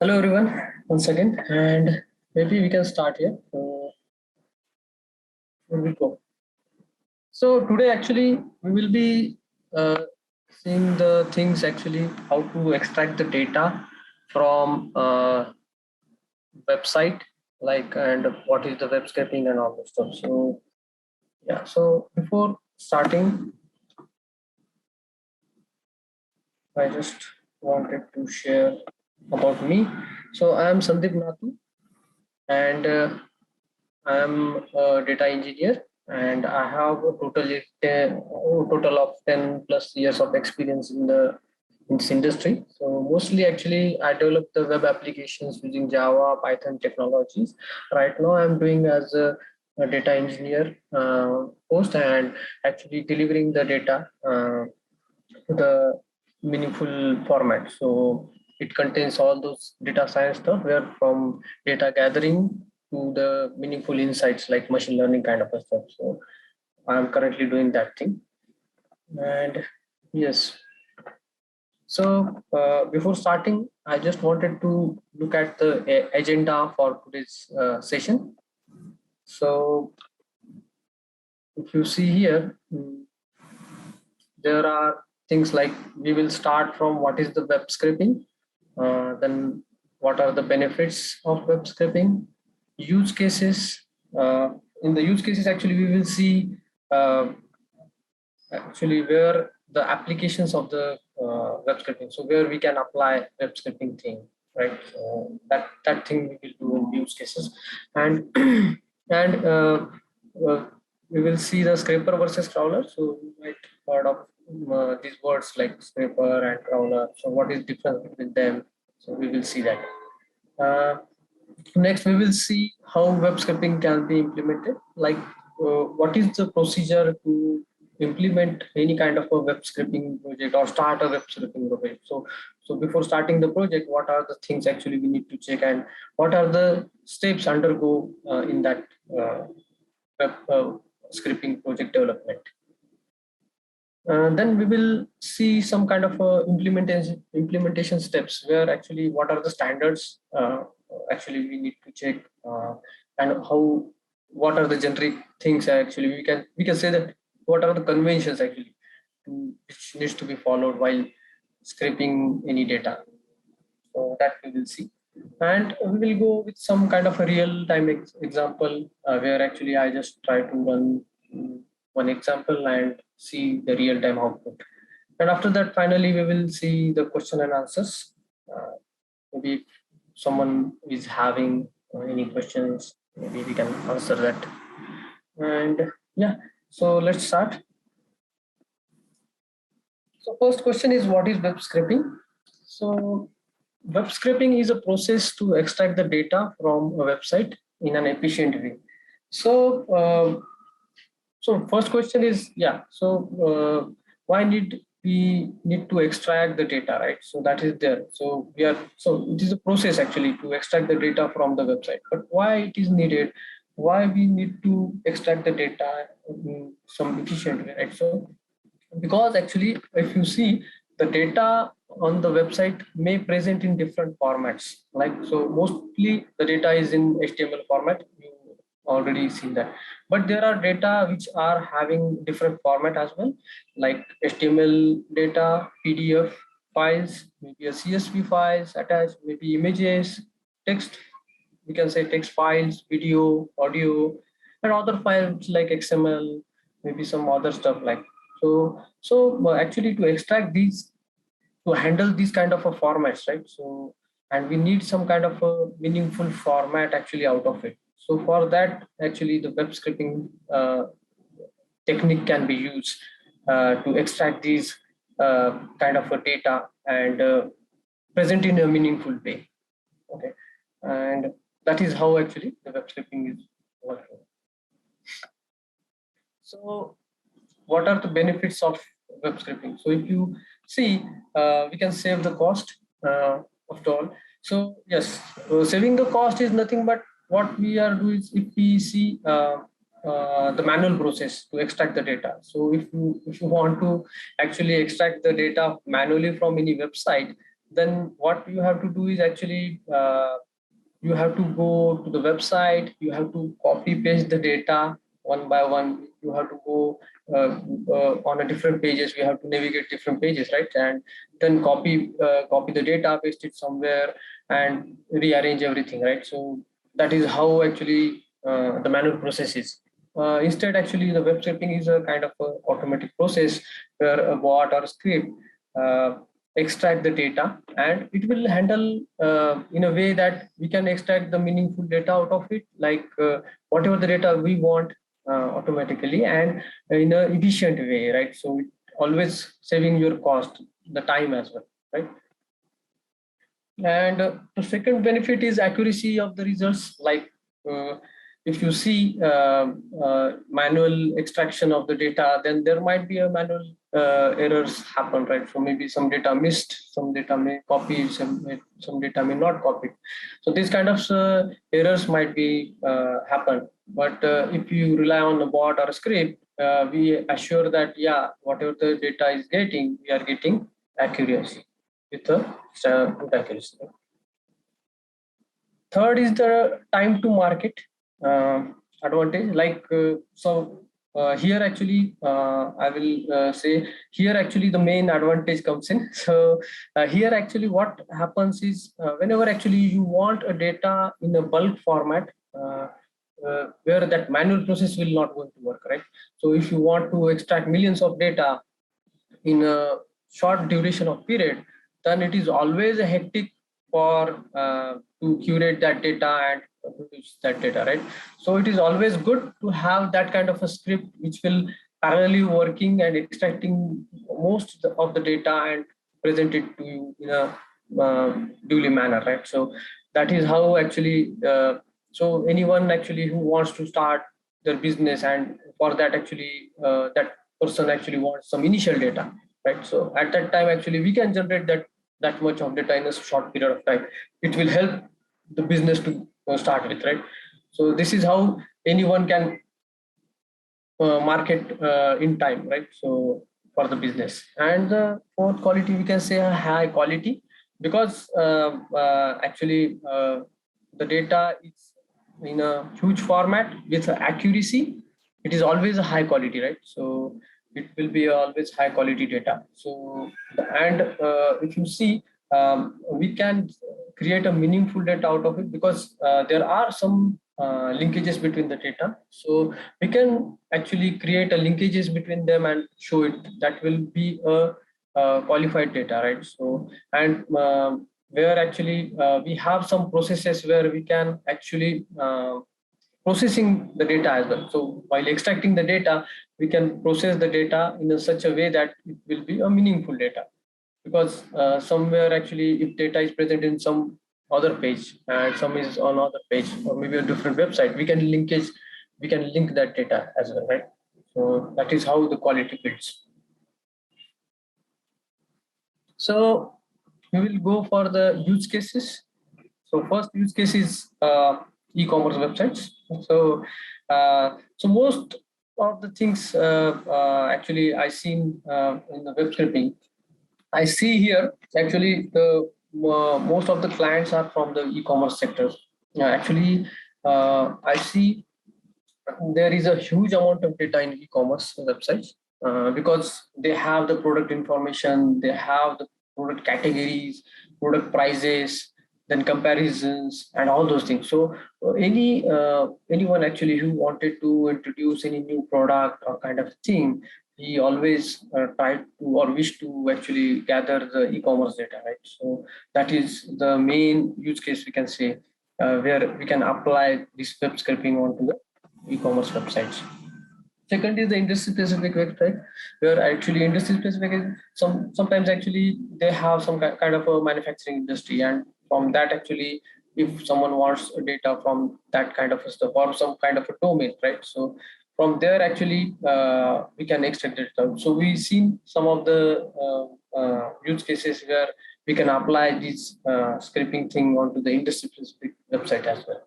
Hello everyone, once again, and maybe we can start here. Here we go. So today actually we will be seeing the things actually how to extract the data from website, like, and what is the web scraping and all this stuff. So yeah, so before starting, I just wanted to share about me. So I am Sandeep Nathu, and I am a data engineer, and I have a total of 10 plus years of experience in this industry. So mostly actually I develop the web applications using Java, Python technologies. Right now I'm doing as a data engineer post, and actually delivering the data to the meaningful format. So it contains all those data science stuff, where from data gathering to the meaningful insights like machine learning kind of a stuff. So I'm currently doing that thing. And yes, so before starting, I just wanted to look at the agenda for today's session. So if you see here, there are things like we will start from what is the web scraping, then what are the benefits of web scraping, use cases. In the use cases, actually, we will see uh, actually where the applications of the web scraping. So where we can apply web scraping thing, right? That thing we will do in use cases, and and uh, we will see the scraper versus crawler. So you might heard of these words like scraper and crawler. So what is difference between them? So we will see that. Uh, Next, we will see how web scraping can be implemented. Like, what is the procedure to implement any kind of a web scraping project or start a web scraping project? So before starting the project, what are the things actually we need to check, and what are the steps undergo in that web scraping project development? Then we will see some kind of implementation steps, where actually what are the standards actually we need to check, and how, what are the generic things actually we can say that what are the conventions actually which needs to be followed while scraping any data. So that we will see, and we will go with some kind of a real time example, where actually I just try to run one example and see the real time output. And after that, finally, we will see the question and answers. Maybe if someone is having any questions, maybe we can answer that. And yeah, so let's start. So first question is, what is web scraping? So web scraping is a process to extract the data from a website in an efficient way. So so first question is, yeah, so why need we need to extract the data, right? So that is there. So it is a process actually to extract the data from the website. But why it is needed? Why we need to extract the data in some efficient way, right? So because actually if you see, the data on the website may present in different formats, like, so mostly the data is in HTML format, you already seen that, but there are data which are having different format as well, like HTML data, PDF files, maybe a CSV files attached, maybe images, text, we can say text files, video, audio, and other files like XML, maybe some other stuff like. So actually to extract these, to handle these kind of a formats, right? So, and we need some kind of a meaningful format actually out of it. So for that, actually the web scraping technique can be used to extract these kind of a data and present in a meaningful way. Okay, and that is how actually the web scraping is working. So what are the benefits of web scraping? So if you see, we can save the cost of it all. So yes, saving the cost is nothing but what we are doing is, if we see the manual process to extract the data. So if you want to actually extract the data manually from any website, then what you have to do is actually you have to go to the website, you have to copy paste the data one by one, you have to go on a different pages, we have to navigate different pages, right? And then copy the data, paste it somewhere, and rearrange everything, right? So that is how actually the manual process is. Instead, actually, the web scraping is a kind of a automatic process where a bot or a script uh, extract the data, and it will handle in a way that we can extract the meaningful data out of it, like whatever the data we want automatically and in a efficient way, right? So it always saving your cost, the time as well, right? And the second benefit is accuracy of the results. Like uh, if you see manual extraction of the data, then there might be a manual errors happen, right? So maybe some data missed, some data may copy, some data may not copy. So these kind of errors might be happen. But if you rely on a bot or a script, we assure that yeah, whatever the data is getting, we are getting accuracy with a good accuracy. Third is the time to market advantage. Like here actually, I will say here actually the main advantage comes in. So here actually what happens is whenever actually you want a data in a bulk format. Where that manual process will not going to work, right? So if you want to extract millions of data in a short duration of period, then it is always a hectic for to curate that data and produce that data, right? So it is always good to have that kind of a script which will parallelly working and extracting most of the data and present it to you in a duly manner, right? So that is how actually so anyone actually who wants to start their business, and for that actually that person actually wants some initial data, right? So at that time actually we can generate that much of data in a short period of time. It will help the business to start with, right? So this is how anyone can market in time, right? So for the business. And the fourth quality, we can say a high quality, because actually the data is in a huge format with accuracy. It is always a high quality, right? So it will be always high quality data. So and if you see, we can create a meaningful data out of it, because there are some linkages between the data. So we can actually create a linkages between them and show it. That will be a qualified data, right? So and where actually we have some processes where we can actually processing the data as well. So while extracting the data, we can process the data in such a way that it will be a meaningful data. Because somewhere actually if data is present in some other page and some is on other page or maybe a different website, we can link that data as well, right? So that is how the quality builds. So we will go for the use cases. So first use case is e-commerce websites. So so most of the things actually I seen in the web scraping, I see here actually the most of the clients are from the e-commerce sectors. Actually, I see there is a huge amount of data in e-commerce websites because they have the product information, they have the product categories, product prices, then comparisons, and all those things. So anyone actually who wanted to introduce any new product or kind of thing, he always try to or wish to actually gather the e-commerce data, right? So that is the main use case we can say where we can apply this web scraping onto the e-commerce websites. Second is the industry specific website, where actually industry specific is sometimes actually they have some kind of a manufacturing industry, and from that actually if someone wants data from that kind of stuff or some kind of a domain, right? So from there actually we can extract it out. So we've seen some of the use cases where we can apply this scraping thing onto the industry specific website as well.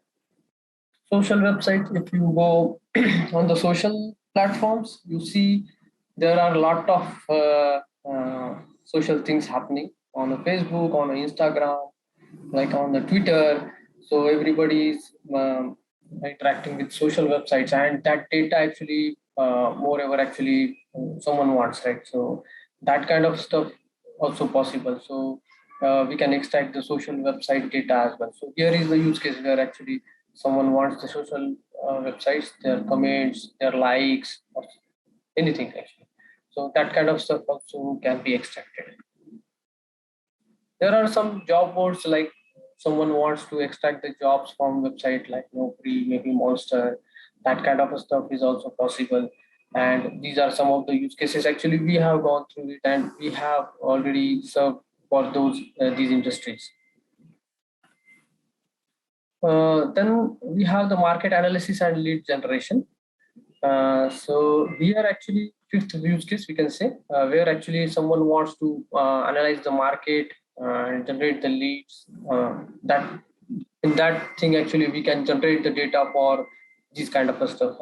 Social website, if you go on the social platforms, you see there are a lot of social things happening. on the Facebook, on the Instagram, like on the Twitter. So everybody is interacting with social websites, and that data actually, moreover, actually someone wants, right? So that kind of stuff also possible. So we can extract the social website data as well. So here is the use case where actually someone wants the social websites, their comments, their likes, or anything actually. So that kind of stuff also can be extracted. There are some job boards, like someone wants to extract the jobs from website like Naukri, maybe Monster. That kind of stuff is also possible. And these are some of the use cases. Actually, we have gone through it and we have already served for those these industries. Then we have the market analysis and lead generation. So here actually fifth use case we can say, where actually someone wants to analyze the market and generate the leads. That in that thing actually we can generate the data for these kind of stuff.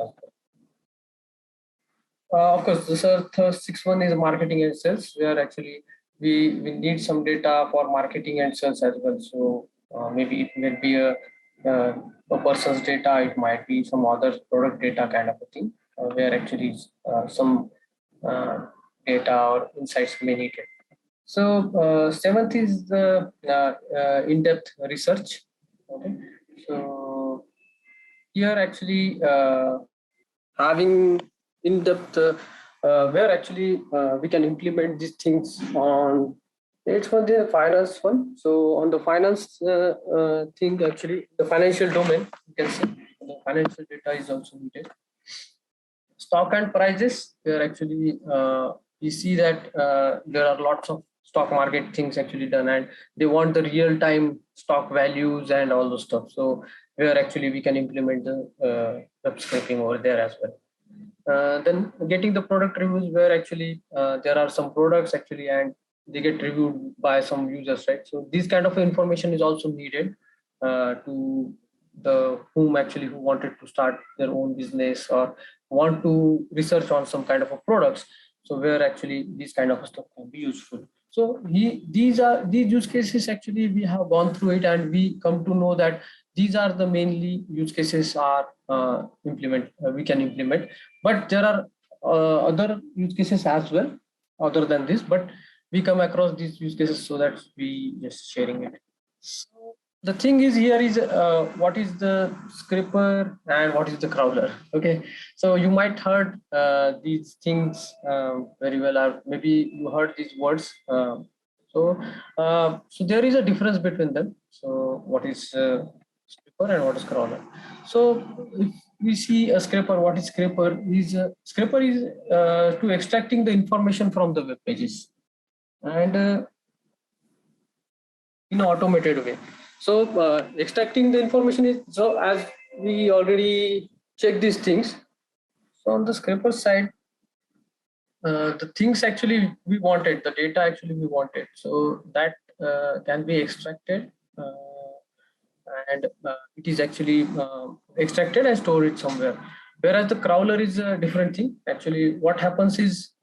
Of course, the sixth one is marketing and sales, where actually we need some data for marketing and sales as well. So maybe it may be a person's data, it might be some other product data kind of a thing, where actually some uh, data or insights may need it. So seventh is the in-depth research. Okay, so here actually having in-depth where actually we can implement these things on, it's for the finance one. So on the finance thing, actually the financial domain, you can see the financial data is also needed. Stock and prices, where actually we see that there are lots of stock market things actually done, and they want the real time stock values and all those stuff. So where actually we can implement the web scraping over there as well. Then getting the product reviews, where actually there are some products actually and they get reviewed by some users, right? So this kind of information is also needed to the whom actually who wanted to start their own business or want to research on some kind of a products. So where actually this kind of stuff can be useful. So these use cases actually we have gone through it, and we come to know that these are the mainly use cases are we can implement. But there are other use cases as well other than this, but we come across these use cases, so that we just sharing it. So the thing is here is what is the scraper and what is the crawler. Okay, so you might heard these things very well, or maybe you heard these words. So there is a difference between them. So what is scraper and what is crawler? So if we see a scraper, what is scraper is to extracting the information from the web pages, and in an automated way. So extracting the information is, so as we already check these things. So on the scraper side, the things actually we wanted, the data actually we wanted, so that can be extracted, and it is actually extracted and stored it somewhere. Whereas the crawler is a different thing. Actually, what happens is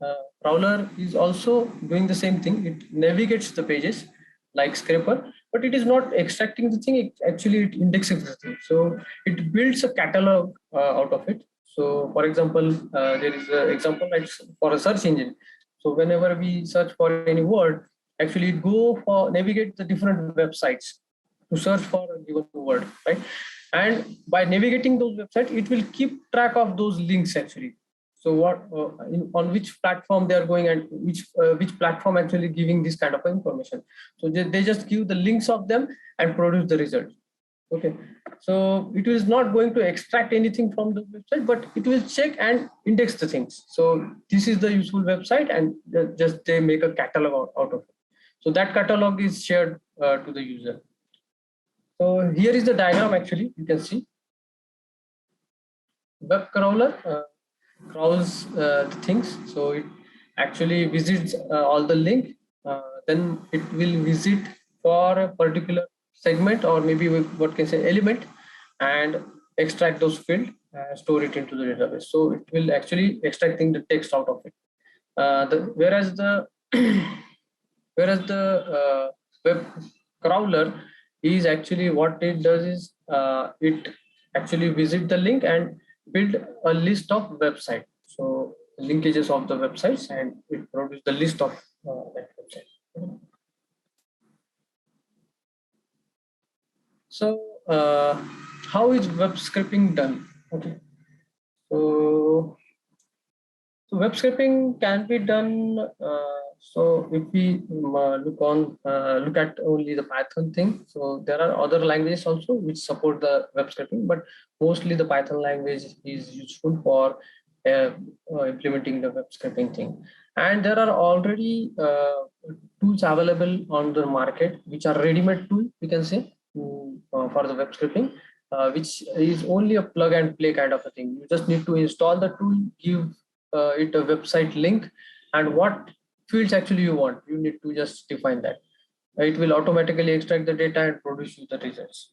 crawler is also doing the same thing. It navigates the pages like scraper, but it is not extracting the thing. It actually it indexes the thing. So it builds a catalog out of it. So, for example, there is an example like for a search engine. So whenever we search for any word, actually it go for navigate the different websites to search for a given word, right? And by navigating those websites, it will keep track of those links actually. So what on which platform they are going, and which platform actually giving this kind of information. So they just give the links of them and produce the result. Okay, so it is not going to extract anything from the website, but it will check and index the things. So this is the useful website, and just they make a catalog out of it. So that catalog is shared to the user. So here is the diagram. Actually, you can see web crawler crawls the things. So it actually visits all the link. Then it will visit for a particular segment, or maybe what can say element, and extract those field and store it into the database. So it will actually extracting the text out of it. Whereas the Whereas the web crawler is actually, what it does is it actually visit the link and build a list of websites. So linkages of the websites, and it produces the list of that website. So how is web scraping done? Okay. So web scraping can be done. So if we look at only the Python thing, so there are other languages also which support the web scraping, but mostly the Python language is useful for implementing the web scraping thing. And there are already tools available on the market which are ready-made tool, we can say, for the web scraping, which is only a plug and play kind of a thing. You just need to install the tool, give it a website link, and what fields actually you want, you need to just define that. It will automatically extract the data and produce you the results.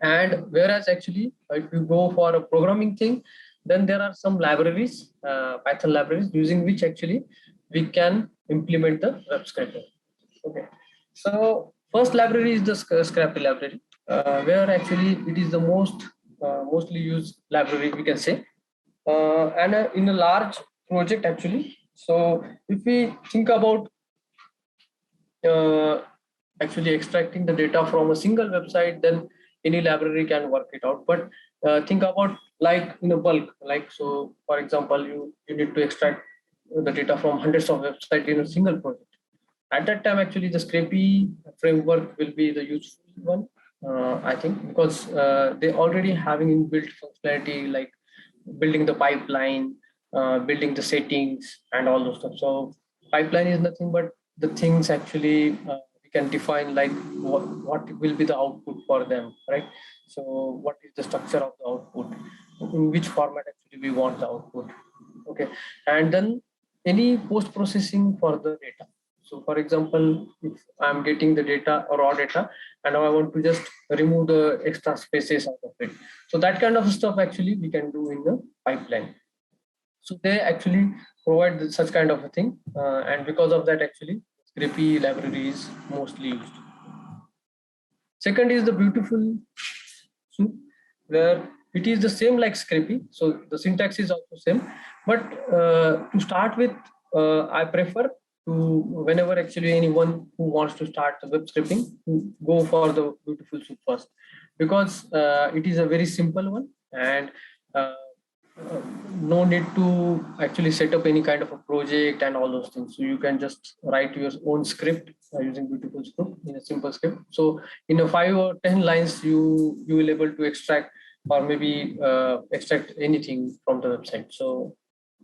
And whereas actually if you go for a programming thing, then there are some libraries, Python libraries, using which actually we can implement the web scraping. Okay, so first library is the Scrappy library, where actually it is the mostly used library, we can say, and in a large project actually. So if we think about uh, actually extracting the data from a single website, then any library can work it out. But think about like in a bulk, like, so for example, you need to extract the data from hundreds of websites in a single project. At that time, actually, the Scrapy framework will be the useful one, I think, because they already having inbuilt functionality like building the pipeline, building the settings, and all those stuff. So pipeline is nothing but the things actually we can define, like what will be the output for them, right? So what is the structure of the output, in which format actually we want the output. Okay, and then any post processing for the data. So for example, if I'm getting the data or raw data, and now I want to just remove the extra spaces out of it. So that kind of stuff actually we can do in the pipeline. So they actually provide such kind of a thing. And because of that, actually, Scrapy library is mostly used. Second is the beautiful soup, where it is the same like Scrapy. So the syntax is also same. But to start with, I prefer to, whenever actually anyone who wants to start the web scraping, to go for the beautiful soup first, because it is a very simple one, and uh, no need to actually set up any kind of a project and all those things. So you can just write your own script using beautiful script in a simple script. So in a 5 or 10 lines, you will able to extract, or maybe extract anything from the website. So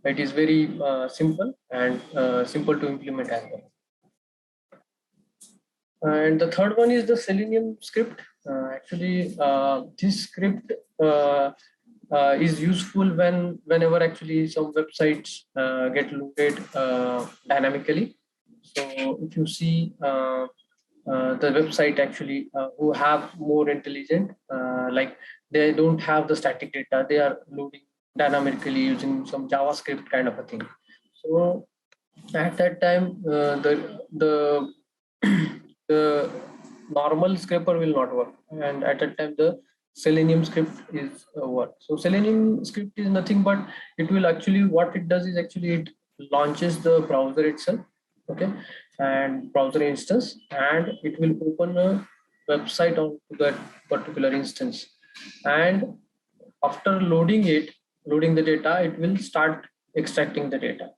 it is very simple and simple to implement as well. And the third one is the Selenium script. Actually, this script is useful whenever actually some websites get loaded dynamically. So if you see the website actually who have more intelligent, like they don't have the static data, they are loading dynamically using some JavaScript kind of a thing. So at that time, the normal scraper will not work, and at that time the Selenium script is work. So Selenium script is nothing but it will actually, what it does is actually it launches the browser itself, okay, and browser instance, and it will open a website on that particular instance, and after loading the data, it will start extracting the data.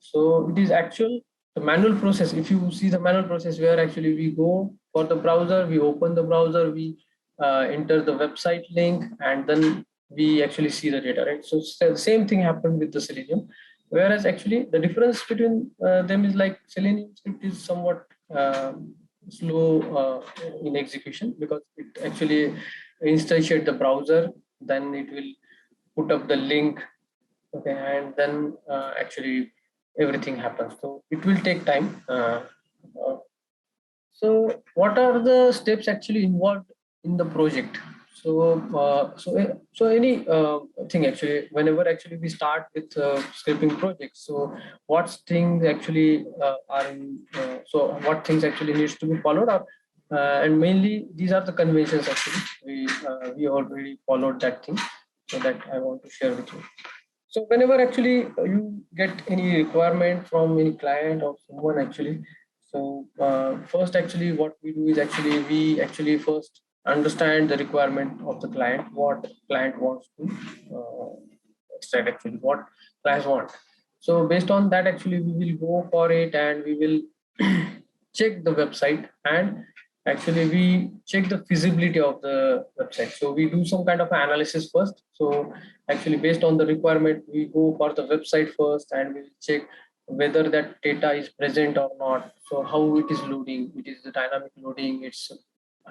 So it is actual the manual process. If you see the manual process, where actually we go for the browser, we open the browser, we enter the website link, and then we actually see the data, right? So the same thing happened with the Selenium. Whereas actually the difference between them is like Selenium script is somewhat slow in execution, because it actually instantiate the browser, then it will put up the link, okay, and then actually everything happens. So it will take time. So what are the steps actually involved in the project? So any thing actually, whenever actually we start with scraping projects, so what things actually so what things actually needs to be followed up, and mainly these are the conventions actually we already followed that thing, so that I want to share with you. So whenever actually you get any requirement from any client or someone actually, so first actually what we do is actually we actually first understand the requirement of the client, what client wants to extract actually, what clients want. So based on that actually we will go for it, and we will check the website, and actually we check the feasibility of the website. So we do some kind of analysis first. So actually based on the requirement we go for the website first, and we will check whether that data is present or not. So how it is loading, it is the dynamic loading, it's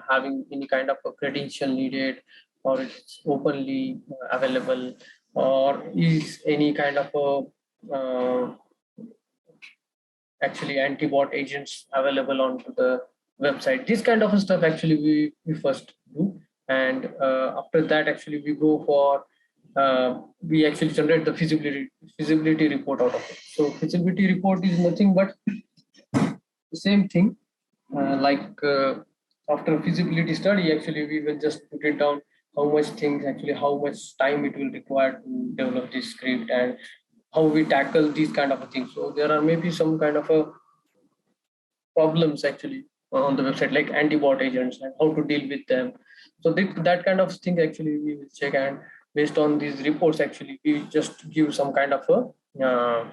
having any kind of a credential needed, or it's openly available, or is any kind of a actually anti-bot agents available onto the website. This kind of stuff actually we first do, and after that actually we go for we actually generate the feasibility report out of it. So feasibility report is nothing but the same thing, after feasibility study actually we will just put it down, how much things actually, how much time it will require to develop this script, and how we tackle these kind of things. So there are maybe some kind of a problems actually on the website, like anti-bot agents, and how to deal with them. So that kind of thing actually we will check, and based on these reports actually we just give some kind of a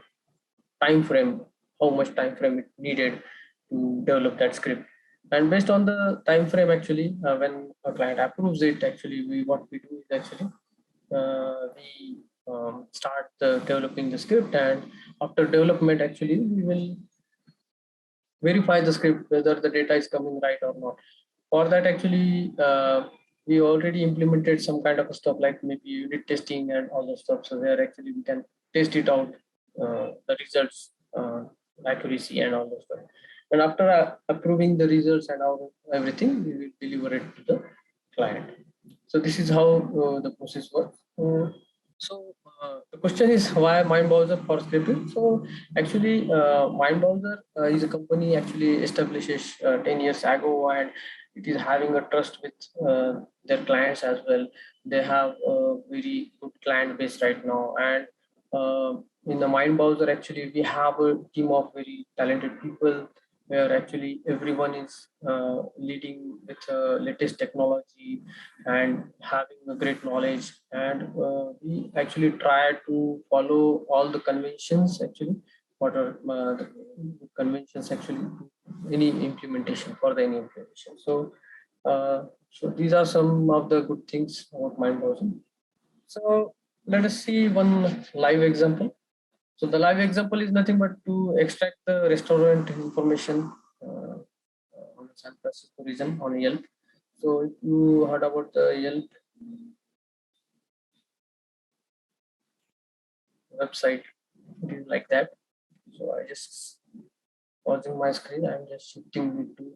time frame, how much time frame it needed to develop that script. And based on the time frame actually, when a client approves it actually, we what we do is actually we start developing the script, and after development actually we will verify the script whether the data is coming right or not. For that actually we already implemented some kind of stuff like maybe unit testing and all the stuff, so where actually we can test it out, the results, accuracy and all those stuff. And after approving the results and all everything, we will deliver it to the client. So this is how the process works. So the question is, why Mindbowser for scripting? So actually, Mindbowser is a company actually established 10 years ago, and it is having a trust with their clients as well. They have a very good client base right now, and in the Mindbowser actually we have a team of very talented people, where actually everyone is leading with latest technology and having a great knowledge. And we actually try to follow all the conventions actually, what are the conventions actually, any implementation, for the any implementation. So these are some of the good things about Mindbowser. So let us see one live example. So the live example is nothing but to extract the restaurant information on the San Francisco region on Yelp. So if you heard about the Yelp website, it is like that. So I just pausing my screen, I'm just shifting it to.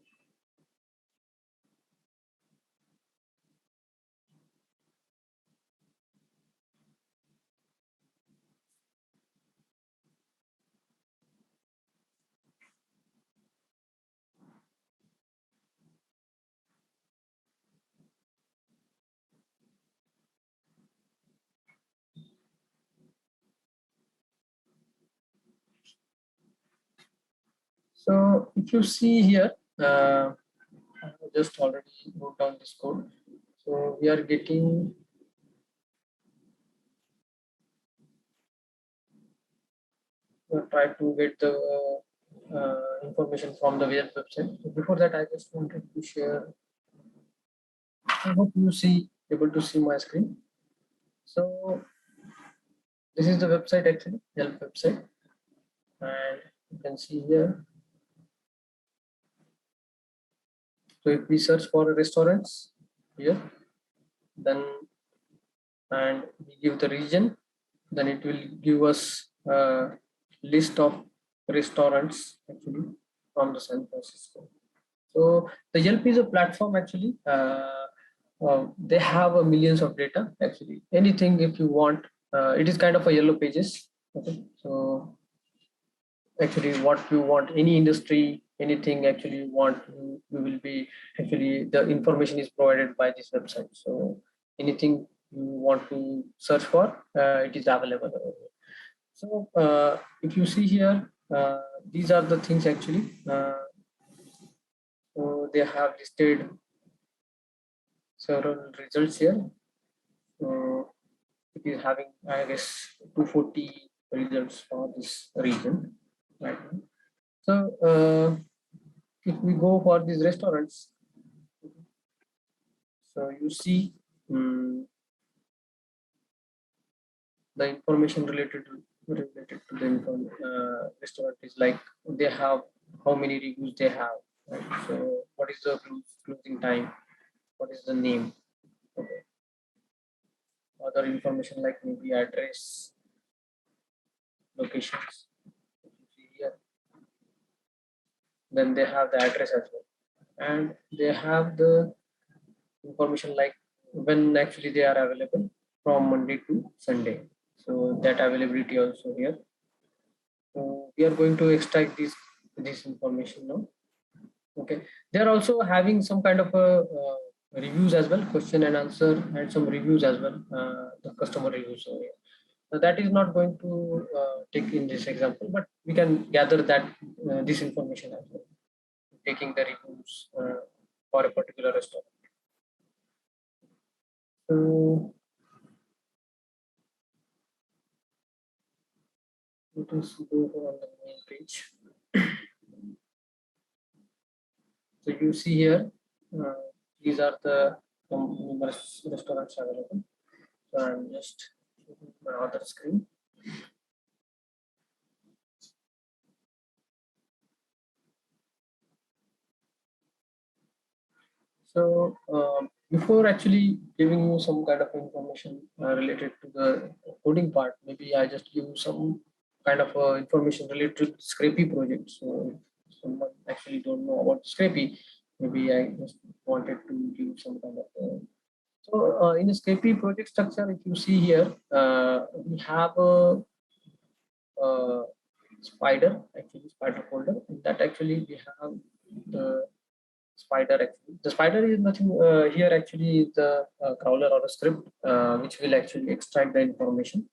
So if you see here, I have just already wrote down this code. So we are getting try to get the information from the web website. So before that, I just wanted to share. I hope you see able to see my screen. So this is the website actually, Yelp website, and you can see here. So if we search for restaurants here, then and we give the region, then it will give us a list of restaurants actually from the San Francisco. So the Yelp is a platform actually they have a millions of data actually. Anything if you want, it is kind of a yellow pages. Okay, so actually what you want, any industry, anything actually you want, you will be actually, the information is provided by this website. So anything you want to search for, it is available. So if you see here, these are the things actually. So they have listed several results here. So it is having, I guess, 240 results for this region right now. So if we go for these restaurants, so you see the information related to the restaurant is like, they have how many reviews they have, right? So what is the closing time, what is the name, okay. Other information like maybe address, locations, here. Then they have the address as well, and they have the information like when actually they are available from Monday to Sunday. So that availability also here. So we are going to extract this information now. Okay, they are also having some kind of a reviews as well, question and answer, and some reviews as well, the customer reviews. So that is not going to take in this example, but we can gather that this information as well, taking the reviews for a particular restaurant. So let us go on the main page. So you see here, these are the numerous restaurants available. So I'm just showing my other screen. So before actually giving you some kind of information related to the coding part, maybe I just give you some kind of information related to Scrapy project. So if someone actually don't know about Scrapy, maybe I just wanted to give some kind of. So in a Scrapy project structure, if you see here, we have a spider, actually spider folder. In that actually we have the spider. Actually the spider is nothing here, actually is the crawler or a script which will actually extract the information,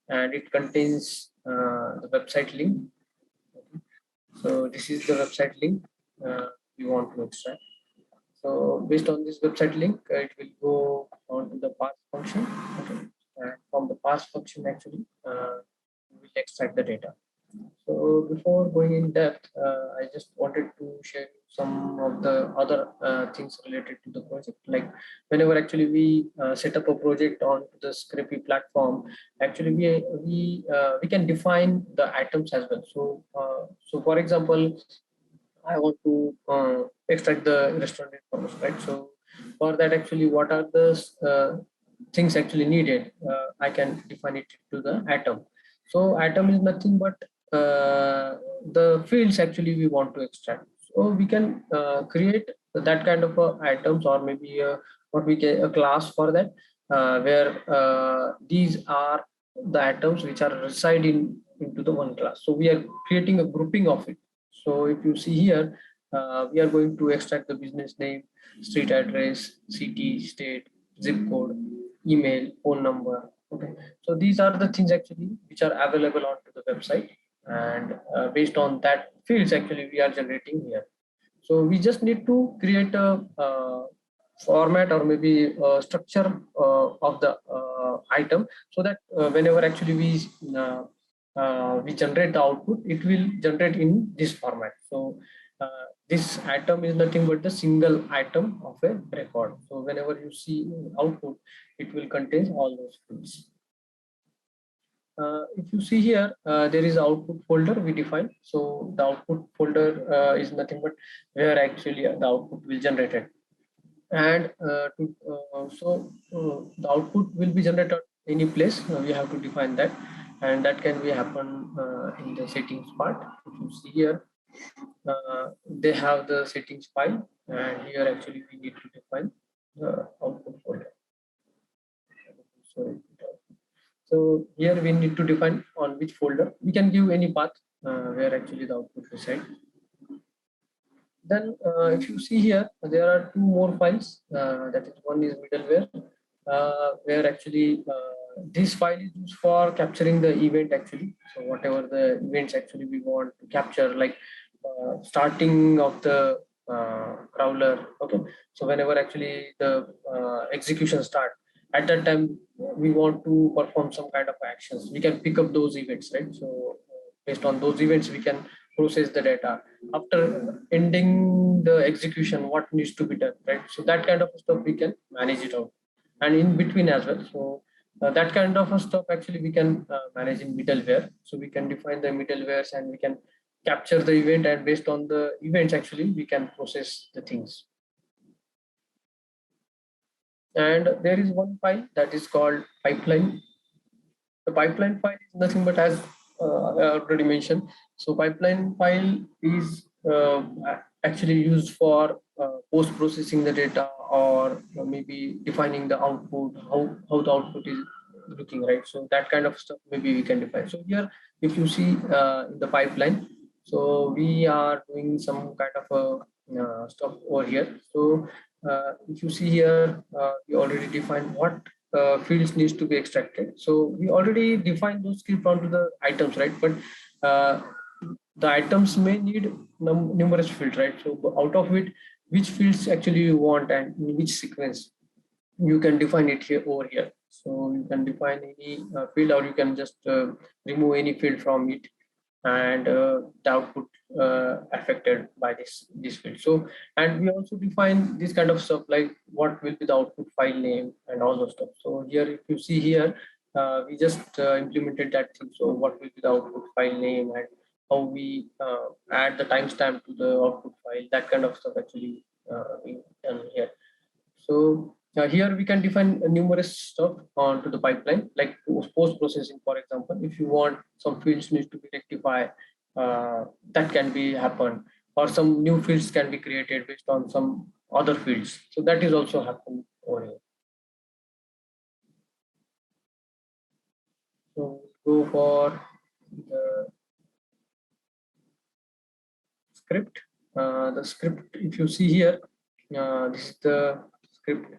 and it contains the website link. Okay. So this is the website link we want to extract. So based on this website link, it will go on to the pass function. Okay. And from the pass function actually we will extract the data. So before going in depth, I just wanted to share some of the other things related to the project. Like whenever actually we set up a project on the Scrapy platform, actually we can define the items as well. So for example, I want to extract the restaurant information, right? So for that, actually, what are the things actually needed? I can define it to the atom. So atom is nothing but the fields actually we want to extract. So we can create that kind of items, or maybe what we get a class for that, where these are the atoms which are reside into the one class. So we are creating a grouping of it. So if you see here, we are going to extract the business name, street address, city, state, zip code, email, phone number. Okay. So these are the things actually which are available onto the website, and based on that fields actually we are generating here. So we just need to create a format, or maybe a structure of the item, so that whenever actually we generate the output, it will generate in this format. So this item is nothing but the single item of a record. So whenever you see output, it will contain all those fields. If you see here, there is output folder we define. So the output folder is nothing but where actually the output will generate it. And the output will be generated at any place. We have to define that, and that can be happen in the settings part. If you see here, they have the settings file, and here actually we need to define the output So here we need to define on which folder. We can give any path where actually the output resides. Then if you see here, there are two more files. That is, one is middleware, where actually this file is used for capturing the event actually. So whatever the events actually we want to capture, like starting of the crawler. Okay, so whenever actually the execution start, at that time we want to perform some kind of actions. We can pick up those events, right? So based on those events, we can process the data. After ending the execution, what needs to be done, right? So that kind of stuff we can manage it out, and in between as well. So that kind of a stuff actually we can manage in middleware. So we can define the middlewares and we can capture the event, and based on the events actually we can process the things. And there is one file that is called pipeline. The pipeline file is nothing but, as I already mentioned, so pipeline file is actually used for post processing the data, or maybe defining the output, how the output is looking, right? So that kind of stuff maybe we can define. So here if you see in the pipeline, so we are doing some kind of a stuff over here. So if you see here, we already defined what fields needs to be extracted. So we already defined those script onto the items, right? But uh, the items may need numerous fields, right? So out of it, which fields actually you want and in which sequence, you can define it here over here. So you can define any field, or you can just remove any field from it, and the output affected by this field. So, and we also define this kind of stuff, like what will be the output file name and all those stuff. So here if you see here, we just implemented that thing. So what will be the output file name, and how we add the timestamp to the output file, that kind of stuff actually we done here. So here we can define numerous stuff onto the pipeline, like post processing, for example. If you want some fields need to be rectified, that can be happen, or some new fields can be created based on some other fields. So that is also happen over here. So go for the script. The script, if you see here, this is the script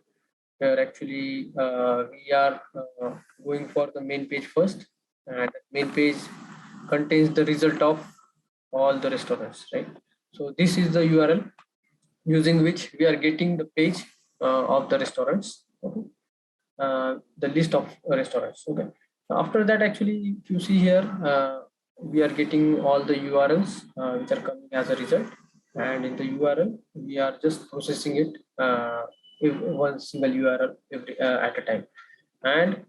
where actually we are going for the main page first, and the main page contains the result of all the restaurants, right? So this is the URL using which we are getting the page of the restaurants, okay? The list of restaurants, okay? After that, actually, if you see here, we are getting all the URLs which are coming as a result, and in the URL we are just processing it, one single URL every at a time. And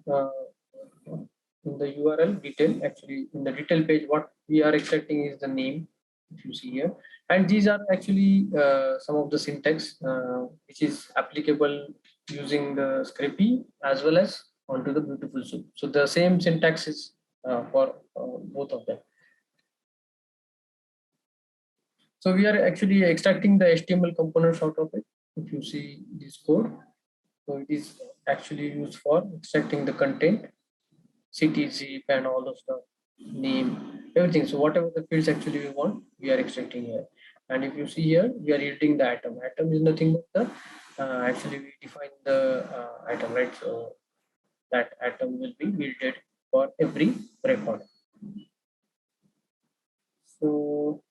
in the URL detail, actually in the detail page, what we are extracting is the name, if you see here. And these are actually some of the syntax which is applicable using the Scrapy as well as onto the Beautiful Soup. So the same syntax is for both of them. So we are actually extracting the HTML components out of it. If you see this code, so it is actually used for extracting the content, city, zip, and all the stuff, name, everything. So whatever the fields actually we want, we are extracting here. And if you see here, we are yielding the atom. Atom is nothing but the actually we define the atom, right? So that atom will be yielded for every record. So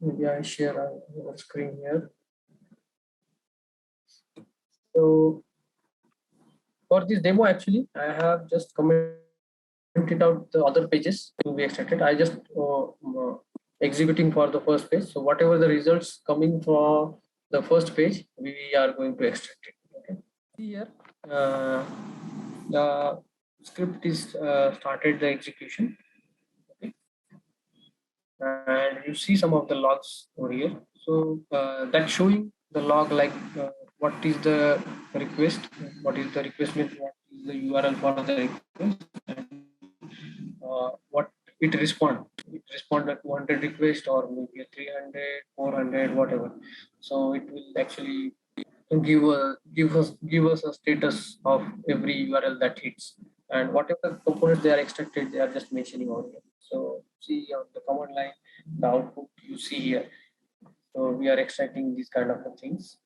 maybe I share our screen here. So for this demo, actually, I have just commented out the other pages to be extracted. I just executing for the first page. So whatever the results coming from the first page, we are going to extract it. Okay. Here, the script is started the execution. Okay. And you see some of the logs over here. So that's showing the log, like what is the request, what is the request means, what is the URL for the request, and what it respond. It respond at 200 request, or maybe a 300, 400, whatever. So it will actually give us a status of every URL that hits, and whatever components they are extracted, they are just mentioning on here. So see on the command line, the output you see here. So we are extracting these kind of things.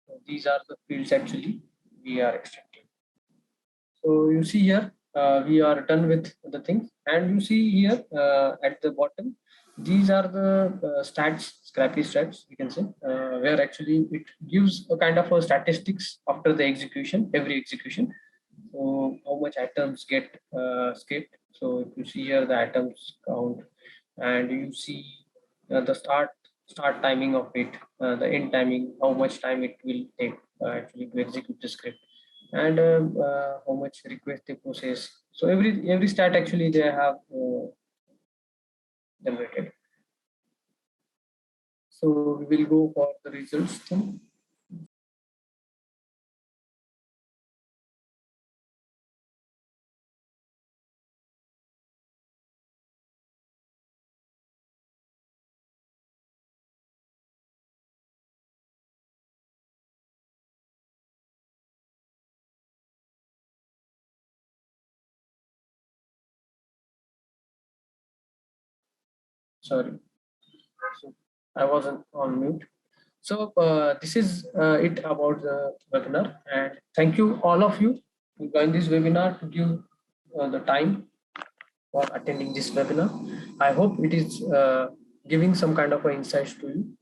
So these are the fields actually we are extracting. So you see here, we are done with the things, and you see here at the bottom, these are the stats, scrappy stats, you can say, where actually it gives a kind of a statistics after the execution, every execution. So how much items get skipped. So if you see here the items count, and you see the start timing of it, the end timing, how much time it will take actually to execute the script, and how much request they process. So every stat actually they have generated. So we will go for the results then. Sorry, so I wasn't on mute. So this is it about the webinar, and thank you all of you to join this webinar, to give the time for attending this webinar. I hope it is giving some kind of insights to you.